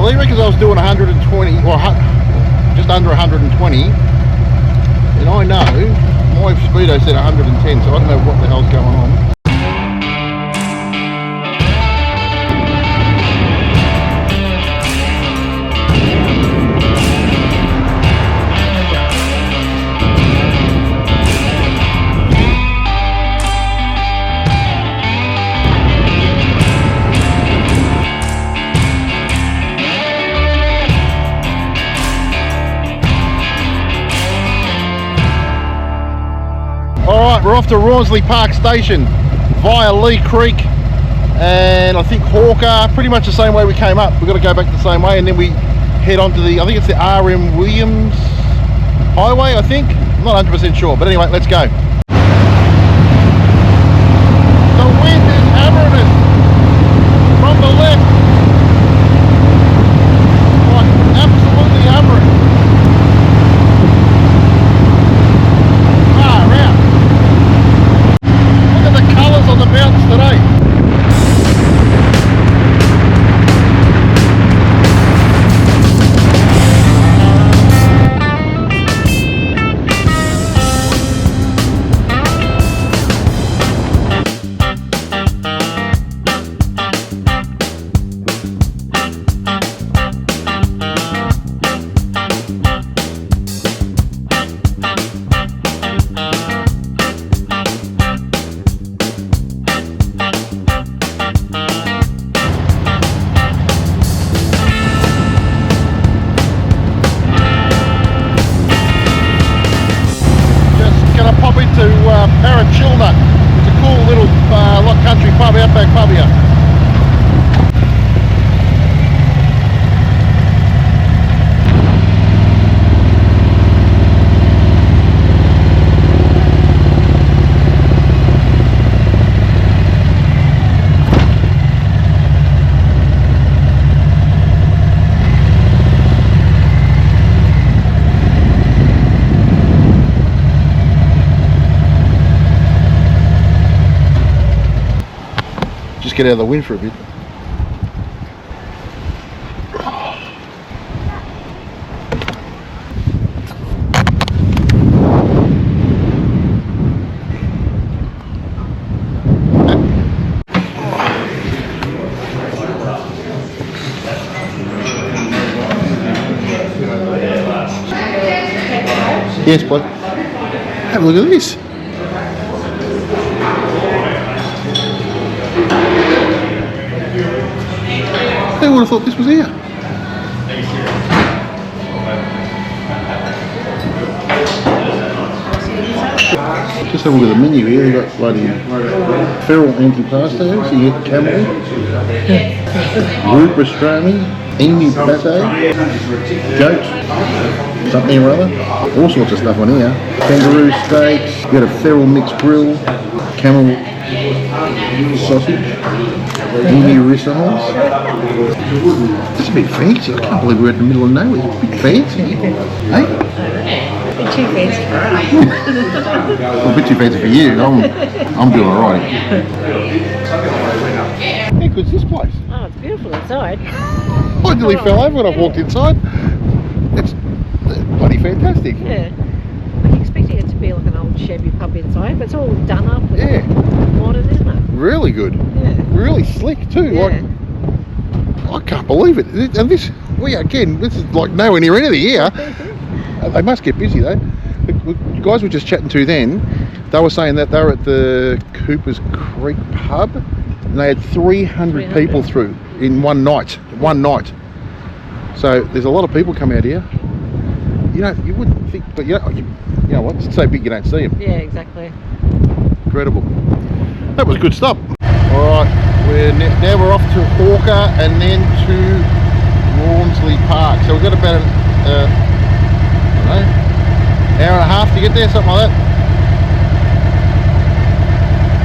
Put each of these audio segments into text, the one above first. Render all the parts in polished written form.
believer, because I was doing 120, or just under 120, and I know my speedo said 110, so I don't know what the hell's going on. Alright, we're off to Rawnsley Park Station via Lee Creek and I think Hawker, pretty much the same way we came up. We've got to go back the same way and then we head on to the, I think it's the RM Williams Highway, I think. I'm not 100% sure, but anyway, let's go. The wind is hammering us from the left. Like, absolutely hammering. On the mountains today. It's a cool little country pub, outback pub here. Get out of the wind for a bit. Yes, bud. Have a look at this. Who would have thought this was here? Just have a look at the menu here. You've got bloody feral antipasto, so you get camel, root pastrami, emu pate, goat, something or other. All sorts of stuff on here. Kangaroo steaks, you got a feral mixed grill, camel sausage, emu rissoles. It's a bit fancy. I can't believe we're in the middle of nowhere. It's a bit fancy. Hey? A bit too fancy for us. Well, a bit too fancy for you. I'm doing alright. How good's this place? Oh, it's beautiful inside. I nearly fell over when I walked inside. It's bloody fantastic. Yeah. I'm expecting it to be like an old shabby pub inside, but it's all done up with modern, isn't it? Really good. Yeah. Really slick too. Yeah. Like, I can't believe it. And this, this is like nowhere near anything here. They must get busy though. The guys we were just chatting to then, they were saying that they were at the Cooper's Creek pub and they had 300 people through in one night. So there's a lot of people come out here. You wouldn't think, but you know what? It's so big you don't see them. Yeah, exactly. Incredible. That was a good stop. All right, now we're off to Hawker and then to Rawnsley Park. So we've got about hour and a half to get there, something like that.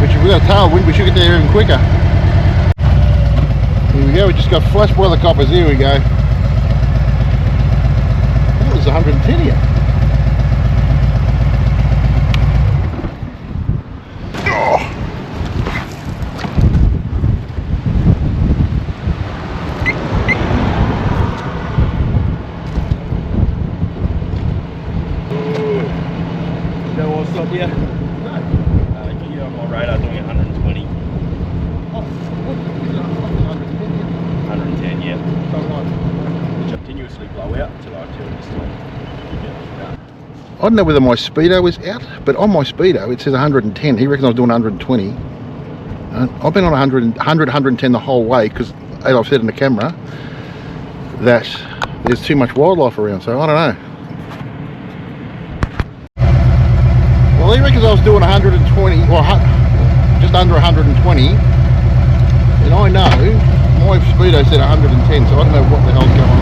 Which if we've got a tailwind, we should get there even quicker. Here we go, we just got flashed by the coppers. Here we go. Oh, there's 110 here. Oh. Yeah. You're on my radar doing 120. Oh, what? Is it 110? 110, yeah. So right. Continuously blow out until I tell this time. I don't know whether my speedo is out, but on my speedo it says 110. He reckons I was doing 120. I've been on 100, 110 the whole way because, as I've said in the camera, that there's too much wildlife around, so I don't know. Well, he reckons I was doing 120, or just under 120, and I know my speedo said 110, so I don't know what the hell's going on.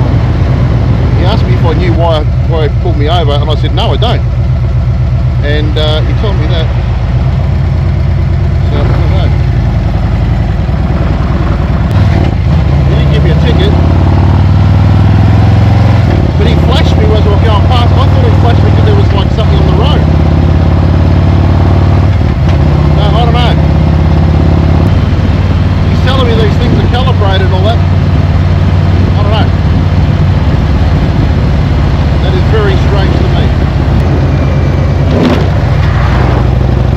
He asked me if I knew why he pulled me over, and I said no, I don't. And he told me that. So I don't know. He didn't give me a ticket, but he flashed me as I was going past. I thought he flashed me because there was like something on the road. No, I don't know. He's telling me these things are calibrated and all that. I don't know. That is very strange to me.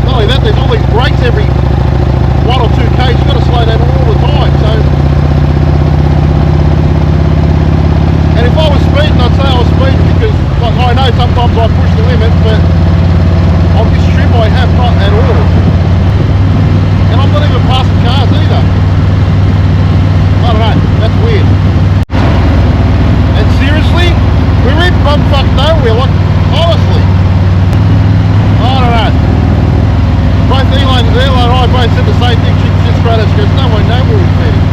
Not only that, there's all these brakes every 1 or 2 k's. You've got to slow down all the time. So, and if I was speeding, I'd say I was speeding because, like, I know sometimes I push the limit, but on this trip I have not at all. And I'm not even passing cars either. I don't know. That's weird. And seriously, we're in bumfuck nowhere, like, honestly. I don't know. Both Elaine and I both said the same thing. She just straight up, she goes, no one knows where we're heading.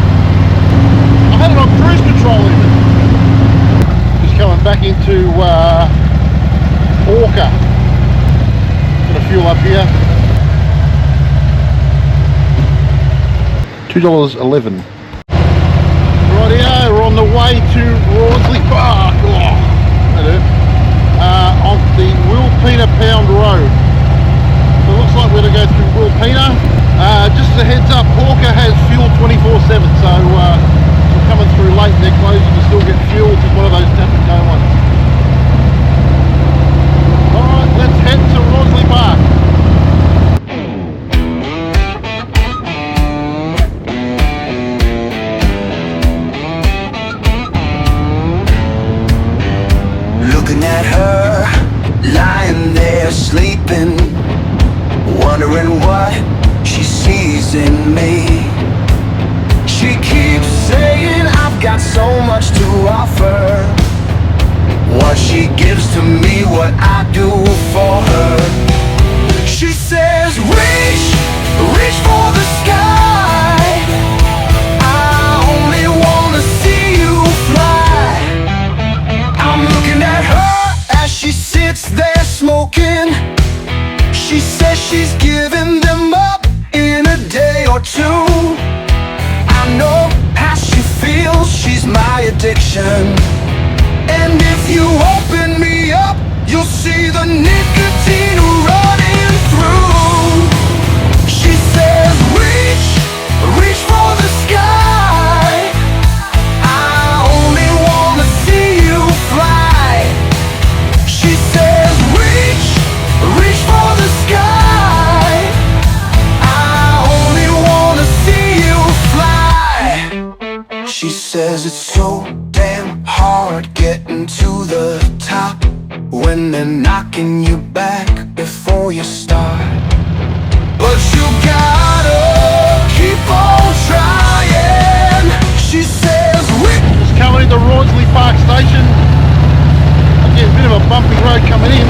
I had it on cruise control even. Just coming back into Orca. Gonna fuel up here. $2.11. Rightio, we're on the way to Rawnsley Park. Oh, that hurt. On the Wilpena Pound Road. So it looks like we're going to go through Wilpena. Just as a heads up, Hawker has fuel 24/7, so we're coming through late, they're closing to still get fuel. It's just one of those tap and go ones. Alright, let's head to Rawnsley Park. Looking at her, lying there sleeping, wondering what she sees in me. She keeps saying I've got so much to offer. What she gives to me, what I do for her. She says reach, reach for the sky. I only wanna see you fly. I'm looking at her as she sits there smoking. She says she's giving them up in a day or two. I know how she feels, she's my addiction. And if you open me up, you'll see the nicotine running through. She says reach, reach for the sky. I only wanna see you fly. She says reach, reach for the sky. I only wanna see you fly. She says it's so damn hard getting to the top when they're knocking you back before you start. But you gotta keep on trying. She says Just coming into Rawnsley Park Station. Again, a bit of a bumpy road coming in.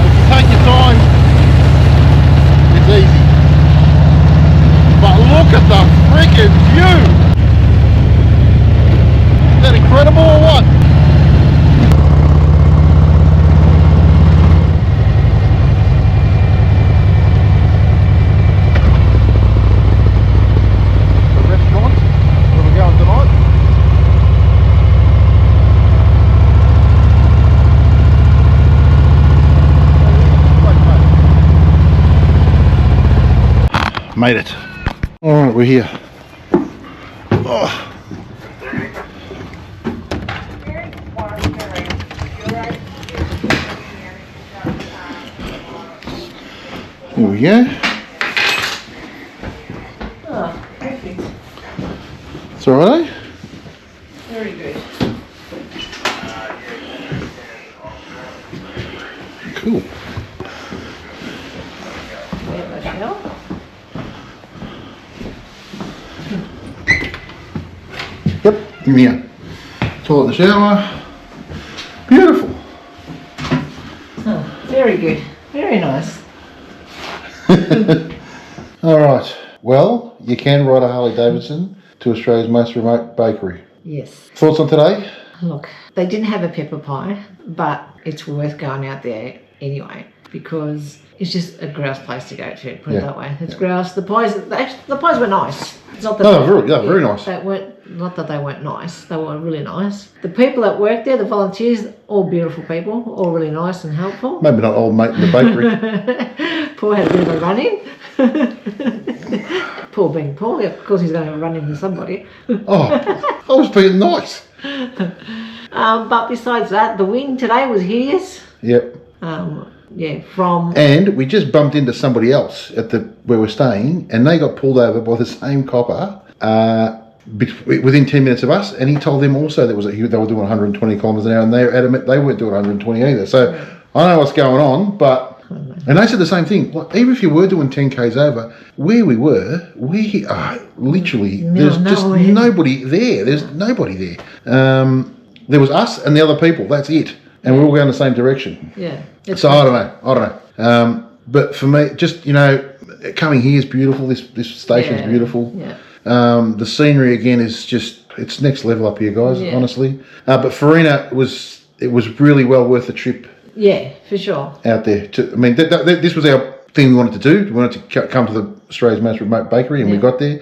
If you take your time, it's easy. But look at the freaking view! Is that incredible or what? The restaurant where we're going tonight. Made it. Alright, we're here. Oh. Here we go. Oh, perfect. It's alright, eh? Very good. Cool. There we go. Yep, in here. Toilet, the shower. Beautiful. Oh, very good. Very nice. Alright, well, you can ride a Harley Davidson to Australia's most remote bakery. Yes. Thoughts on today? Look, they didn't have a pepper pie, but it's worth going out there anyway because it's just a grouse place to go to. Put it that way. It's grouse. The pies were nice. It's not that very nice. They weren't. Not that they weren't nice. They were really nice. The people that worked there, the volunteers, all beautiful people, all really nice and helpful. Maybe not old mate in the bakery. Paul had a bit of a run-in. Paul being Paul, of course he's going to run into somebody. Oh, I was being nice. But besides that, the wind today was hideous. Yep. And we just bumped into somebody else at where we're staying, and they got pulled over by the same copper within 10 minutes of us, and he told them also they were doing 120 kilometres an hour, and they were adamant they weren't doing 120 either. So I don't know what's going on, but and they said the same thing. Like, even if you were doing 10 k's over, where we were, we are literally there's just nobody there. There's nobody there. There was us and the other people. That's it, and we're all going the same direction. Yeah. So I don't know. But for me, just coming here is beautiful. This station is beautiful. Yeah. The scenery again is just it's next level up here, guys. Yeah. Honestly, but Farina was really well worth the trip. Yeah, for sure. Out there, this was our thing we wanted to do. We wanted to come to the Australia's most remote bakery, and we got there.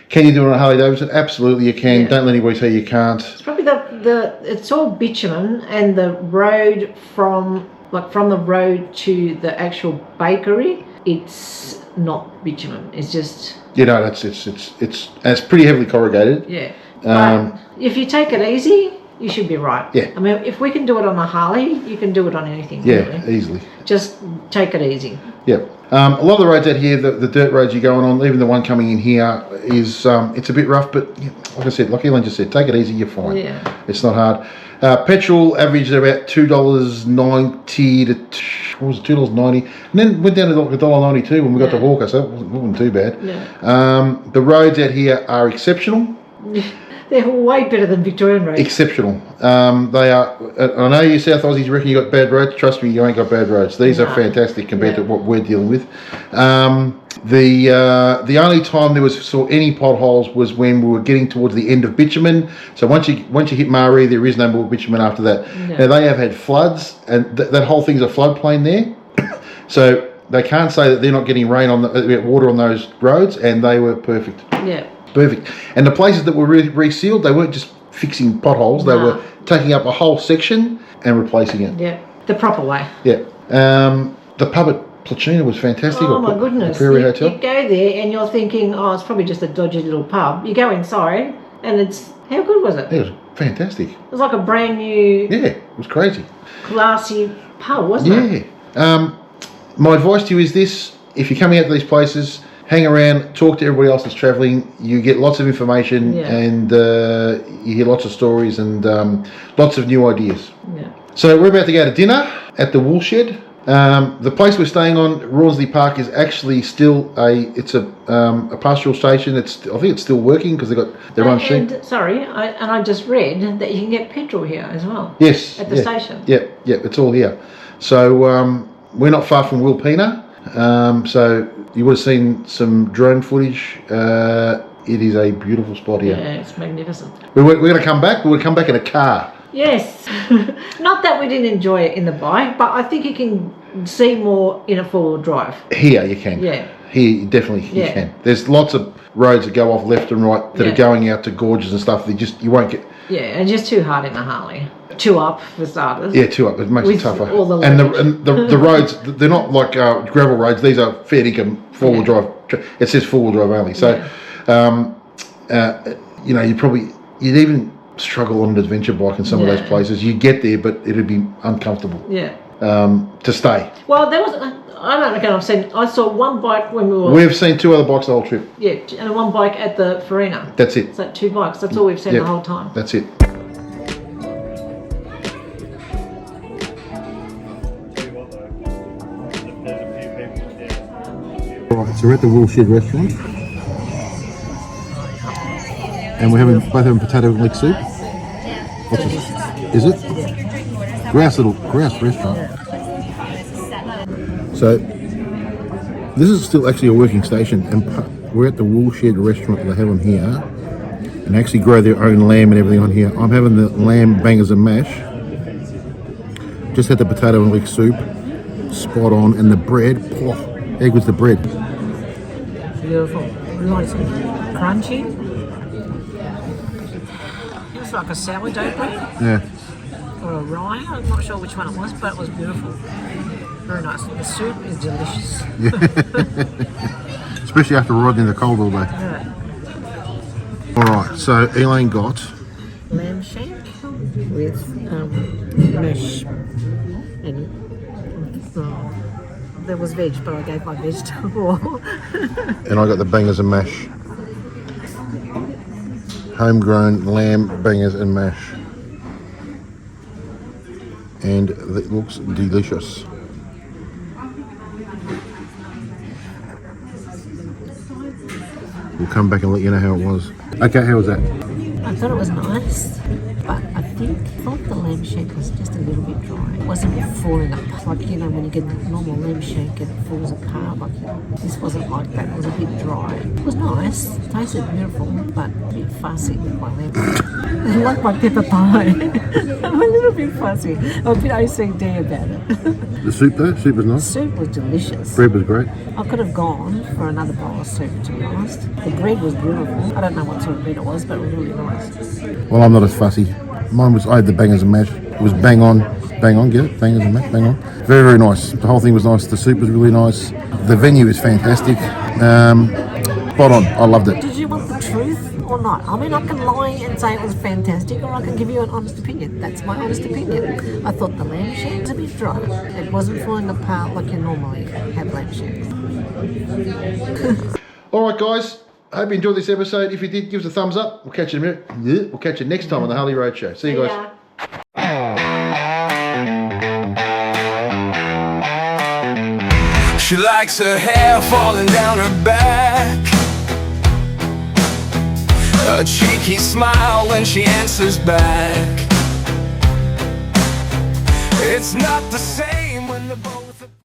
Can you do it on a Harley Davidson? Absolutely, you can. Yeah. Don't let anybody tell you can't. It's probably it's all bitumen, and the road from the road to the actual bakery, it's not bitumen. It's just it's pretty heavily corrugated. Yeah. But if you take it easy, you should be right. Yeah. I mean, if we can do it on a Harley, you can do it on anything. Yeah, really. Easily. Just take it easy. Yep. A lot of the roads out here, the dirt roads you're going on, even the one coming in here, is it's a bit rough, but like I said, like Elaine just said, take it easy, you're fine. Yeah. It's not hard. Petrol averaged about $2.90 to $2.90, and then went down to like $1.92 when we got to Hawker, so it wasn't too bad. Yeah. The roads out here are exceptional. They're way better than Victorian roads. Exceptional. They are. I know you South Aussies reckon you got bad roads. Trust me, you ain't got bad roads. These are fantastic compared to what we're dealing with. The only time there was any potholes was when we were getting towards the end of bitumen. So once you hit Marie, there is no more bitumen after that. No. Now they have had floods, and that whole thing's a floodplain there. So they can't say that they're not getting water on those roads, and they were perfect. Yeah. Perfect. And the places that were resealed, they weren't just fixing potholes. They were taking up a whole section and replacing it. Yeah, the proper way. Yeah. The pub at Platuna was fantastic. Oh my goodness. Prairie Hotel. You go there and you're thinking, oh, it's probably just a dodgy little pub. You go inside and how good was it? It was fantastic. It was like a brand new... Yeah, it was crazy. Classy pub, wasn't it? Yeah. My advice to you is this: if you're coming out to these places, hang around, talk to everybody else that's travelling. You get lots of information and you hear lots of stories and lots of new ideas. Yeah. So we're about to go to dinner at the Woolshed. The place we're staying on, Rawnsley Park, is actually still a pastoral station. I think it's still working because they've got their own sheep. I just read that you can get petrol here as well. Yes. At the station. Yep, it's all here. So we're not far from Wilpena. So you would have seen some drone footage. It is a beautiful spot here. Yeah, it's magnificent. We're going to come back. We're going to come back in a car. Yes. Not that we didn't enjoy it in the bike, but I think you can see more in a four-wheel drive. Here you can. Yeah. Here definitely you can. There's lots of roads that go off left and right that are going out to gorges and stuff. You won't get. Yeah, and just too hard in a Harley. Two up for starters. Yeah, two up. It makes it tougher. All the and the roads, they're not like gravel roads. These are fair income four-wheel drive. It says four-wheel drive only. So, you'd even struggle on an adventure bike in some of those places. You get there, but it'd be uncomfortable. Yeah. To stay. Well, I don't reckon I've seen. I saw one bike when we were. We've seen 2 other bikes the whole trip. Yeah, and one bike at the Farina. That's it. So 2 bikes. That's all we've seen the whole time. That's it. Right, so we're at the Woolshed restaurant, and we're both having potato and leek soup. What's this? Is it? Grouse restaurant. So this is still actually a working station, and we're at the Woolshed restaurant. They have them here, and actually grow their own lamb and everything on here. I'm having the lamb bangers and mash. Just had the potato and leek soup, spot on, and the bread. Oh, how good's the bread? Beautiful. Nice, crunchy. It was like a sourdough bread. Yeah. Or a rye. I'm not sure which one it was, but it was beautiful. Very nice. The soup is delicious. Yeah. Especially after riding in the cold all day. Yeah. Alright, so Elaine got Lamb shank with mesh. And there was veg, but I gave my vegetable. and I got the bangers and mash. Homegrown lamb bangers and mash. And it looks delicious. We'll come back and let you know how it was. Okay, how was that? I thought it was nice, but I thought the lamb shank was just a little bit dry. It wasn't falling apart. Like, you know, when you get the normal lamb shank and it falls apart, like this wasn't like that. It was a bit dry. It was nice, it tasted beautiful, but a bit fussy with my lamb. Like my pepper pie. I'm a little bit fussy. I'm a bit OCD about it. The soup though? Soup was nice? Soup was delicious. Bread was great. I could have gone for another bowl of soup, to be honest. The bread was beautiful. I don't know what sort of bread it was, but it was really nice. Well, I'm not as fussy. Mine was, I had the bangers and mash. It was bang on, get it? Bangers and mash, bang on. Very, very nice. The whole thing was nice. The soup was really nice. The venue is fantastic. Spot on. I loved it. Did you want the truth or not? I mean, I can lie and say it was fantastic, or I can give you an honest opinion. That's my honest opinion. I thought the lamb shank was a bit dry. It wasn't falling apart like you normally have lamb shanks. All right, guys. I hope you enjoyed this episode. If you did, give us a thumbs up. We'll catch you in a minute. We'll catch you next time on the Harley Road Show. See you guys. She likes her hair falling down her back, a cheeky smile when she answers back. It's not the same when the